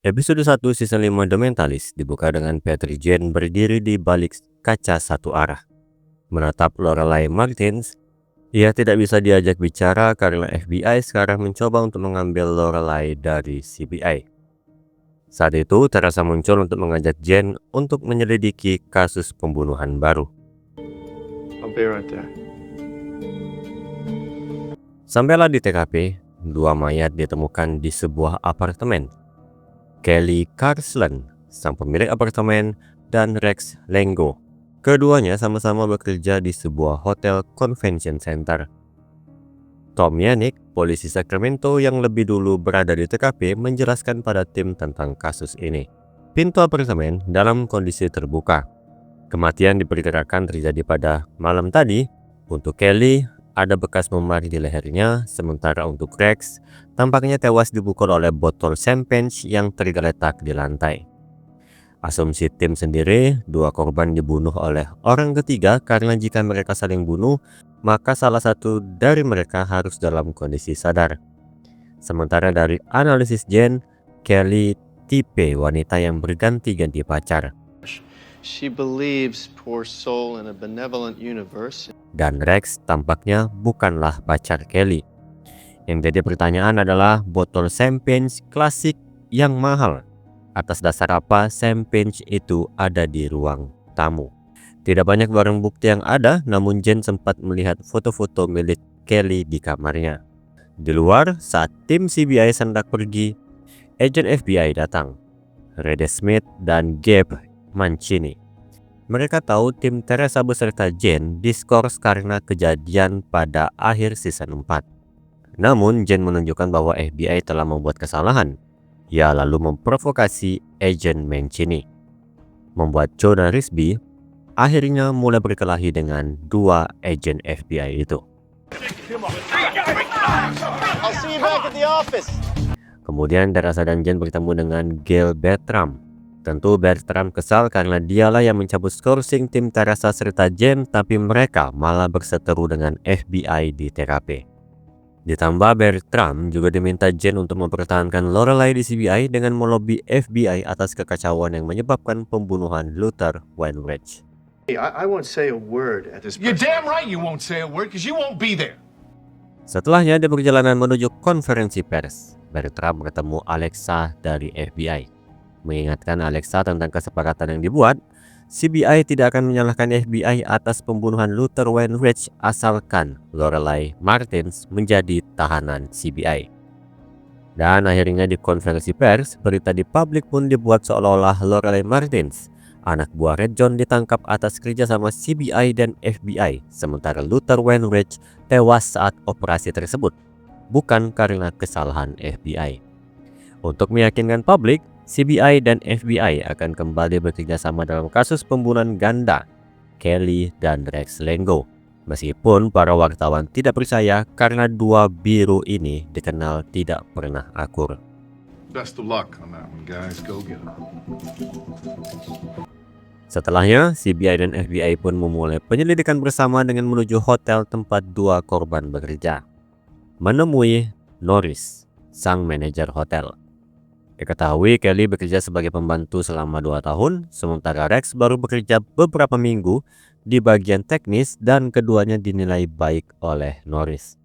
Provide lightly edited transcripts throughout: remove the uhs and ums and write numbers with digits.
Episode 1 season 5 The Mentalist dibuka dengan Patrick Jane berdiri di balik kaca satu arah. Menatap Lorelai Martins, ia tidak bisa diajak bicara karena FBI sekarang mencoba untuk mengambil Lorelai dari CBI. Saat itu, Teresa muncul untuk mengajak Jane untuk menyelidiki kasus pembunuhan baru. I'll be right there. Sampailah di TKP, dua mayat ditemukan di sebuah apartemen. Kelly Carsland, sang pemilik apartemen, dan Rex Lengo. Keduanya sama-sama bekerja di sebuah hotel convention center. Tom Yannick, polisi Sacramento yang lebih dulu berada di TKP, menjelaskan pada tim tentang kasus ini. Pintu apartemen dalam kondisi terbuka. Kematian diperkirakan terjadi pada malam tadi. Untuk Kelly, ada bekas memar di lehernya, sementara untuk Rex, tampaknya tewas dipukul oleh botol champagne yang tergeletak di lantai. Asumsi tim sendiri, dua korban dibunuh oleh orang ketiga karena jika mereka saling bunuh, maka salah satu dari mereka harus dalam kondisi sadar. Sementara dari analisis Jane, Kelly tipe wanita yang berganti-ganti pacar. She believes, poor soul, in a benevolent universe. Dan Rex tampaknya bukanlah pacar Kelly. Yang jadi pertanyaan adalah botol champagne klasik yang mahal. Atas dasar apa champagne itu ada di ruang tamu? Tidak banyak barang bukti yang ada, namun Jane sempat melihat foto-foto milik Kelly di kamarnya. Di luar, saat tim CBI hendak pergi, agen FBI datang. Rede Smith dan Gabe Mancini. Mereka tahu tim Teresa beserta Jane diskors karena kejadian pada akhir season 4. Namun Jane menunjukkan bahwa FBI telah membuat kesalahan. Ia lalu memprovokasi agen Mancini, membuat Joe dan Risby akhirnya mulai berkelahi dengan dua agen FBI itu. I'll see you back at the office. Kemudian Teresa dan Jane bertemu dengan Gail Bertram. Tentu Bertram kesal karena dialah yang mencabut skorsing tim Teresa serta Jane, tapi mereka malah berseteru dengan FBI di TKP. Ditambah Bertram juga diminta Jane untuk mempertahankan Lorelai di CBI dengan melobi FBI atas kekacauan yang menyebabkan pembunuhan Luther Wainwright. I won't say a word at this. You're damn right you won't say a word because you won't be there. Setelahnya di perjalanan menuju konferensi pers, Bertram bertemu Alexa dari FBI. Mengingatkan Alexa tentang kesepakatan yang dibuat, CBI tidak akan menyalahkan FBI atas pembunuhan Luther Wainwright asalkan Lorelai Martins menjadi tahanan CBI. Dan akhirnya di konferensi pers, berita di publik pun dibuat seolah-olah Lorelai Martins, anak buah Red John, ditangkap atas kerjasama CBI dan FBI, sementara Luther Wainwright tewas saat operasi tersebut, bukan karena kesalahan FBI. Untuk meyakinkan publik, CBI dan FBI akan kembali bekerja sama dalam kasus pembunuhan ganda Kelly dan Rex Lengo. Meskipun para wartawan tidak percaya karena dua biru ini dikenal tidak pernah akur. Best of luck on that one, guys. Go get 'em. Setelahnya, CBI dan FBI pun memulai penyelidikan bersama dengan menuju hotel tempat dua korban bekerja. Menemui Norris, sang manajer hotel. Diketahui Kelly bekerja sebagai pembantu selama 2 tahun, sementara Rex baru bekerja beberapa minggu di bagian teknis dan keduanya dinilai baik oleh Norris.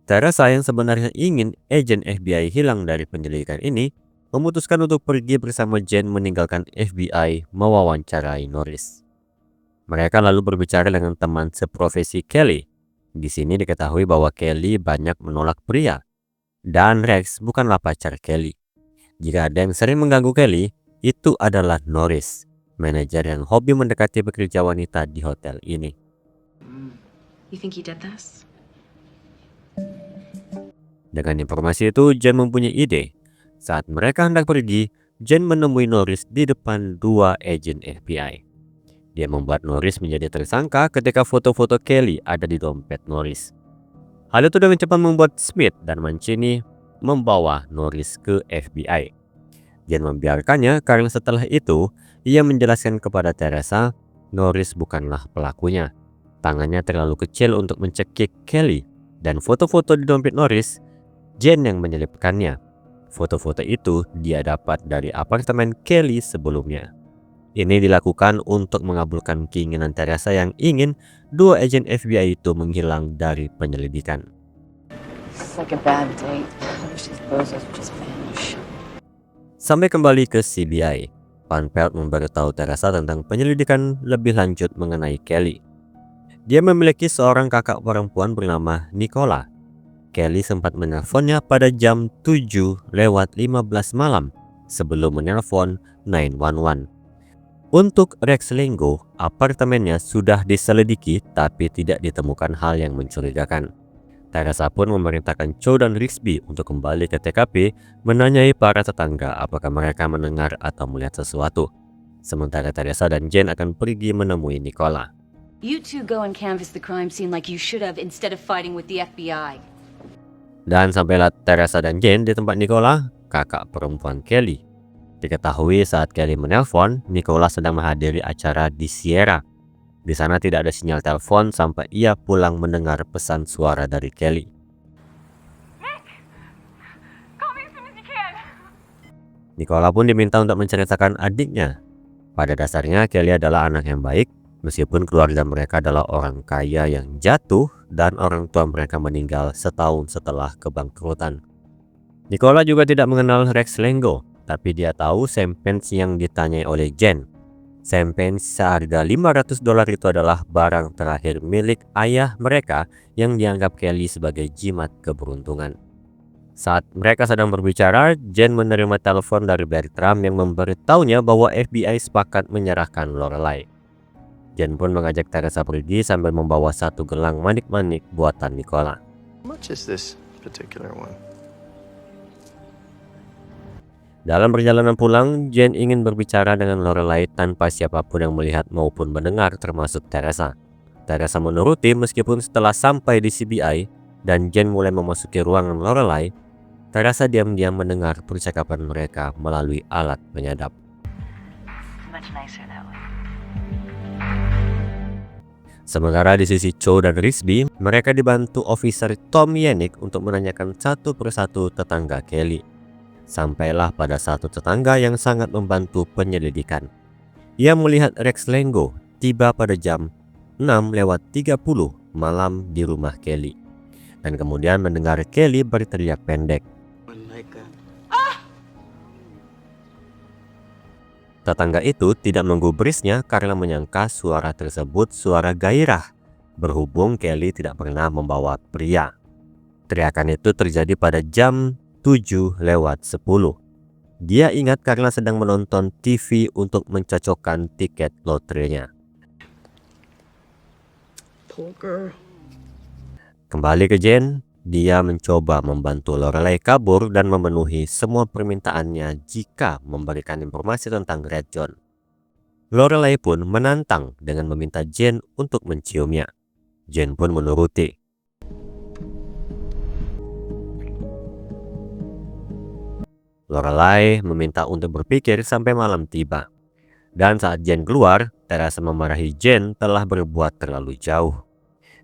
Teresa yang sebenarnya ingin agen FBI hilang dari penyelidikan ini, memutuskan untuk pergi bersama Jane meninggalkan FBI mewawancarai Norris. Mereka lalu berbicara dengan teman seprofesi Kelly. Di sini diketahui bahwa Kelly banyak menolak pria, dan Rex bukanlah pacar Kelly. Jika ada yang sering mengganggu Kelly, itu adalah Norris, manajer yang hobi mendekati pekerja wanita di hotel ini. You think he did this? Dengan informasi itu, Jane mempunyai ide. Saat mereka hendak pergi, Jane menemui Norris di depan dua agen FBI. Dia membuat Norris menjadi tersangka ketika foto-foto Kelly ada di dompet Norris. Hal itu dengan cepat membuat Smith dan Mancini membawa Norris ke FBI. Jane membiarkannya karena setelah itu ia menjelaskan kepada Teresa Norris bukanlah pelakunya. Tangannya terlalu kecil untuk mencekik Kelly, dan foto-foto di dompet Norris Jane yang menyelipkannya. Foto-foto itu dia dapat dari apartemen Kelly sebelumnya. Ini dilakukan untuk mengabulkan keinginan Teresa yang ingin dua agen FBI itu menghilang dari penyelidikan. It's like a bad date. I wish these bozos would just vanish. Sampai kembali ke CBI, Van Pelt memberitahu Teresa tentang penyelidikan lebih lanjut mengenai Kelly. Dia memiliki seorang kakak perempuan bernama Nicola. Kelly sempat menelponnya pada jam 7:15 malam sebelum menelpon 911. Untuk Rex Lengo, apartemennya sudah diselidiki tapi tidak ditemukan hal yang mencurigakan. Teresa pun memerintahkan Cho dan Rigsby untuk kembali ke TKP menanyai para tetangga apakah mereka mendengar atau melihat sesuatu. Sementara Teresa dan Jane akan pergi menemui Nicola. You two go and canvass the crime scene like you should have instead of fighting with the FBI. Dan sampailah Teresa dan Jane di tempat Nicola, kakak perempuan Kelly. Diketahui saat Kelly menelpon, Nicola sedang menghadiri acara di Sierra. Di sana tidak ada sinyal telepon sampai ia pulang mendengar pesan suara dari Kelly. Nicola pun diminta untuk menceritakan adiknya. Pada dasarnya Kelly adalah anak yang baik, meskipun keluarga mereka adalah orang kaya yang jatuh dan orang tua mereka meninggal setahun setelah kebangkrutan. Nicola juga tidak mengenal Rex Lengo, tapi dia tahu Sempens yang ditanyai oleh Jen. Sempens seharga $500 itu adalah barang terakhir milik ayah mereka yang dianggap Kelly sebagai jimat keberuntungan. Saat mereka sedang berbicara, Jen menerima telepon dari Bertram yang memberitahunya bahwa FBI sepakat menyerahkan Lorelai. Jen pun mengajak Teresa pergi sambil membawa satu gelang manik-manik buatan Nicola. How much is this particular one? Dalam perjalanan pulang, Jen ingin berbicara dengan Lorelai tanpa siapapun yang melihat maupun mendengar, termasuk Teresa. Teresa menuruti meskipun setelah sampai di CBI dan Jen mulai memasuki ruangan Lorelai, Teresa diam-diam mendengar percakapan mereka melalui alat penyadap. Much nicer that way. Sementara di sisi Cho dan Rigsby, mereka dibantu officer Tom Yannick untuk menanyakan satu persatu tetangga Kelly. Sampailah pada satu tetangga yang sangat membantu penyelidikan. Ia melihat Rex Lengo tiba pada jam 6:30 malam di rumah Kelly. Dan kemudian mendengar Kelly berteriak pendek. Tetangga itu tidak menggubrisnya karena menyangka suara tersebut suara gairah, berhubung Kelly tidak pernah membawa pria. Teriakan itu terjadi pada jam 7:10. Dia ingat karena sedang menonton TV untuk mencocokkan tiket loterinya. Kembali ke Jen, dia mencoba membantu Lorelai kabur dan memenuhi semua permintaannya jika memberikan informasi tentang Red John. Lorelai pun menantang dengan meminta Jen untuk menciumnya. Jen pun menuruti. Lorelai meminta untuk berpikir sampai malam tiba. Dan saat Jen keluar, Teresa memarahi Jen telah berbuat terlalu jauh.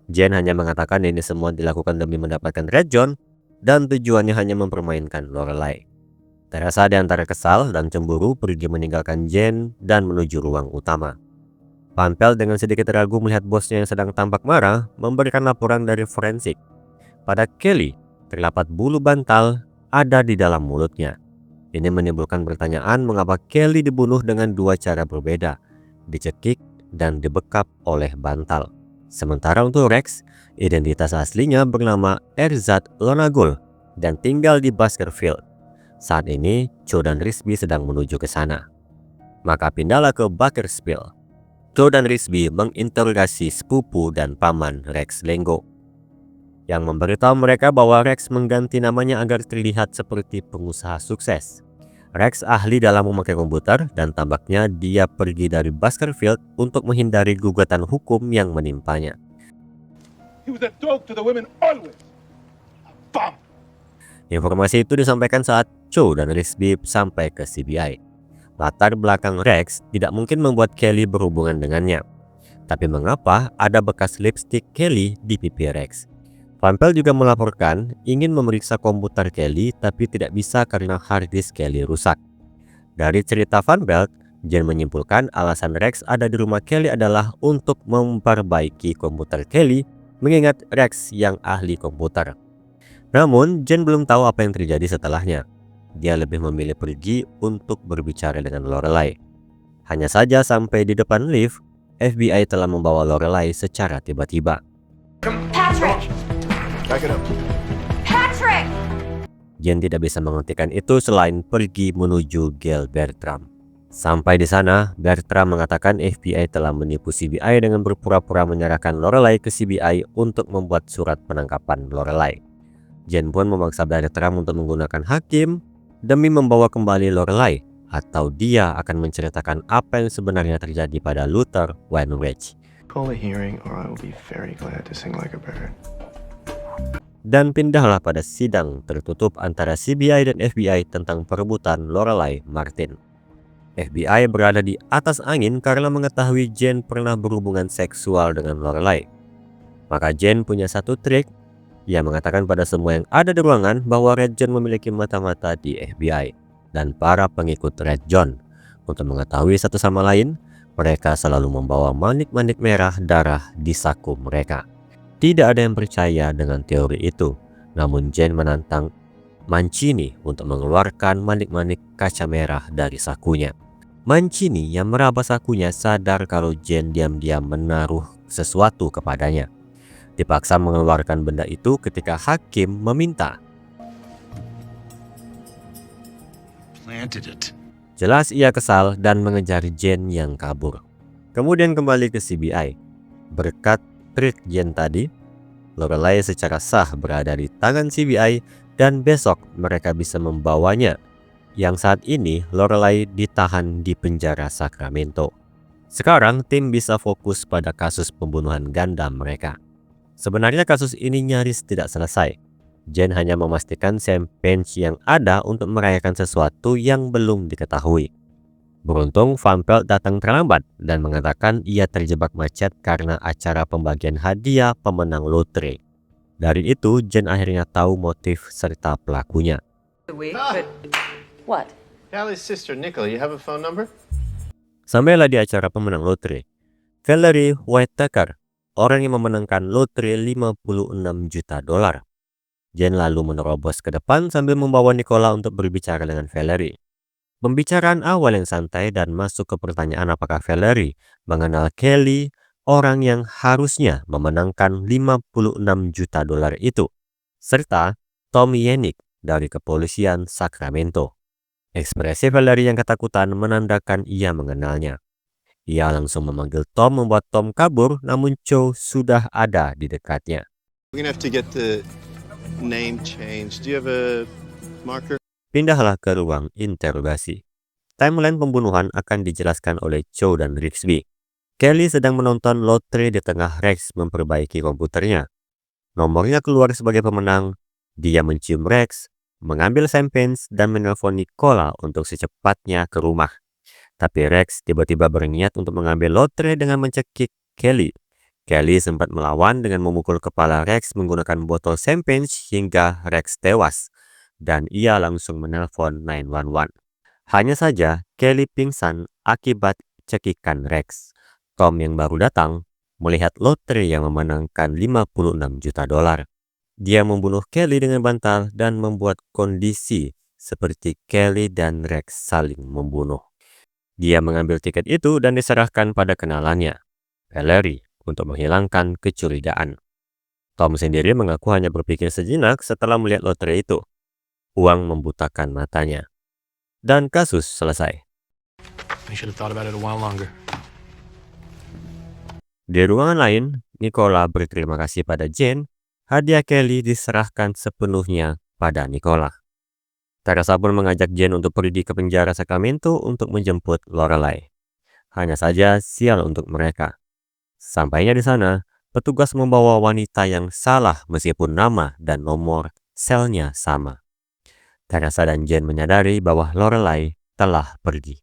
Jen hanya mengatakan ini semua dilakukan demi mendapatkan Red John dan tujuannya hanya mempermainkan Lorelai. Teresa diantara kesal dan cemburu pergi meninggalkan Jen dan menuju ruang utama. Van Pelt dengan sedikit ragu melihat bosnya yang sedang tampak marah memberikan laporan dari forensik. Pada Kelly, terdapat bulu bantal ada di dalam mulutnya. Ini menimbulkan pertanyaan mengapa Kelly dibunuh dengan dua cara berbeda, dicekik dan dibekap oleh bantal. Sementara untuk Rex, identitas aslinya bernama Erzat Lonagol dan tinggal di Baskerville. Saat ini, Cho dan Rigsby sedang menuju ke sana. Maka pindahlah ke Bakersfield. Cho dan Rigsby menginterogasi sepupu dan paman Rex Lengo, yang memberitahu mereka bahwa Rex mengganti namanya agar terlihat seperti pengusaha sukses. Rex ahli dalam memakai komputer dan tampaknya dia pergi dari Baskerville untuk menghindari gugatan hukum yang menimpanya. He was a dog to the women always. A bum. Informasi itu disampaikan saat Cho dan Rigsby sampai ke CBI. Latar belakang Rex tidak mungkin membuat Kelly berhubungan dengannya. Tapi mengapa ada bekas lipstick Kelly di pipi Rex? Van Pelt juga melaporkan ingin memeriksa komputer Kelly tapi tidak bisa karena hard disk Kelly rusak. Dari cerita Van Pelt, Jen menyimpulkan alasan Rex ada di rumah Kelly adalah untuk memperbaiki komputer Kelly mengingat Rex yang ahli komputer. Namun, Jen belum tahu apa yang terjadi setelahnya. Dia lebih memilih pergi untuk berbicara dengan Lorelai. Hanya saja sampai di depan lift, FBI telah membawa Lorelai secara tiba-tiba. Patrick! Back it up. Patrick! Jen tidak bisa menghentikan itu selain pergi menuju Gail Bertram. Sampai di sana, Bertram mengatakan FBI telah menipu CBI dengan berpura-pura menyerahkan Lorelai ke CBI untuk membuat surat penangkapan Lorelai. Jen pun memaksa Bertram untuk menggunakan hakim demi membawa kembali Lorelai, atau dia akan menceritakan apa yang sebenarnya terjadi pada Luther Wainwright. Call a hearing or I will be very glad to sing like a bird. Dan pindahlah pada sidang tertutup antara CBI dan FBI tentang perebutan Lorelai Martin. FBI berada di atas angin karena mengetahui Jen pernah berhubungan seksual dengan Lorelai. Maka Jen punya satu trik. Ia mengatakan pada semua yang ada di ruangan bahwa Red John memiliki mata-mata di FBI dan para pengikut Red John. Untuk mengetahui satu sama lain, mereka selalu membawa manik-manik merah darah di saku mereka. Tidak ada yang percaya dengan teori itu, namun Jen menantang Mancini untuk mengeluarkan manik-manik kaca merah dari sakunya. Mancini yang meraba sakunya sadar kalau Jen diam-diam menaruh sesuatu kepadanya. Dipaksa mengeluarkan benda itu ketika hakim meminta. Planted it. Jelas ia kesal dan mengejar Jen yang kabur. Kemudian kembali ke CBI. Berkat trik Jen tadi, Lorelai secara sah berada di tangan CBI dan besok mereka bisa membawanya. Yang saat ini Lorelai ditahan di penjara Sacramento. Sekarang tim bisa fokus pada kasus pembunuhan ganda mereka. Sebenarnya kasus ini nyaris tidak selesai. Jen hanya memastikan Sam Page yang ada untuk merayakan sesuatu yang belum diketahui. Beruntung Van Pelt datang terlambat dan mengatakan ia terjebak macet karena acara pembagian hadiah pemenang lotre. Dari itu Jen akhirnya tahu motif serta pelakunya. What? Callie's sister, Nicola, you have a phone number? Sampailah di acara pemenang lotre. Valerie Whitaker, orang yang memenangkan lotre $56 juta. Jen lalu menerobos ke depan sambil membawa Nicola untuk berbicara dengan Valerie. Pembicaraan awal yang santai dan masuk ke pertanyaan apakah Valerie mengenal Kelly, orang yang harusnya memenangkan $56 juta itu, serta Tom Yannick dari kepolisian Sacramento. Ekspresi Valerie yang ketakutan menandakan ia mengenalnya. Ia langsung memanggil Tom membuat Tom kabur, namun Cho sudah ada di dekatnya. We're gonna have to get the name changed. Do you have a marker? Pindahlah ke ruang interogasi. Timeline pembunuhan akan dijelaskan oleh Cho dan Rigsby. Kelly sedang menonton lotre di tengah Rex memperbaiki komputernya. Nomornya keluar sebagai pemenang. Dia mencium Rex, mengambil champagne dan menelpon Nicola untuk secepatnya ke rumah. Tapi Rex tiba-tiba berniat untuk mengambil lotre dengan mencekik Kelly. Kelly sempat melawan dengan memukul kepala Rex menggunakan botol champagne hingga Rex tewas. Dan ia langsung menelpon 911. Hanya saja Kelly pingsan akibat cekikan Rex. Tom yang baru datang melihat lotre yang memenangkan $56 juta. Dia membunuh Kelly dengan bantal dan membuat kondisi seperti Kelly dan Rex saling membunuh. Dia mengambil tiket itu dan diserahkan pada kenalannya, Valerie, untuk menghilangkan kecurigaan. Tom sendiri mengaku hanya berpikir sejenak setelah melihat lotre itu. Uang membutakan matanya. Dan kasus selesai. I should have thought about it a while longer. Di ruangan lain, Nicola berterima kasih pada Jen. Hadiah Kelly diserahkan sepenuhnya pada Nicola. Teresa pun mengajak Jen untuk pergi ke penjara Sacramento untuk menjemput Lorelai. Hanya saja sial untuk mereka. Sampainya di sana, petugas membawa wanita yang salah meskipun nama dan nomor selnya sama. Teresa dan Jen menyadari bahwa Lorelai telah pergi.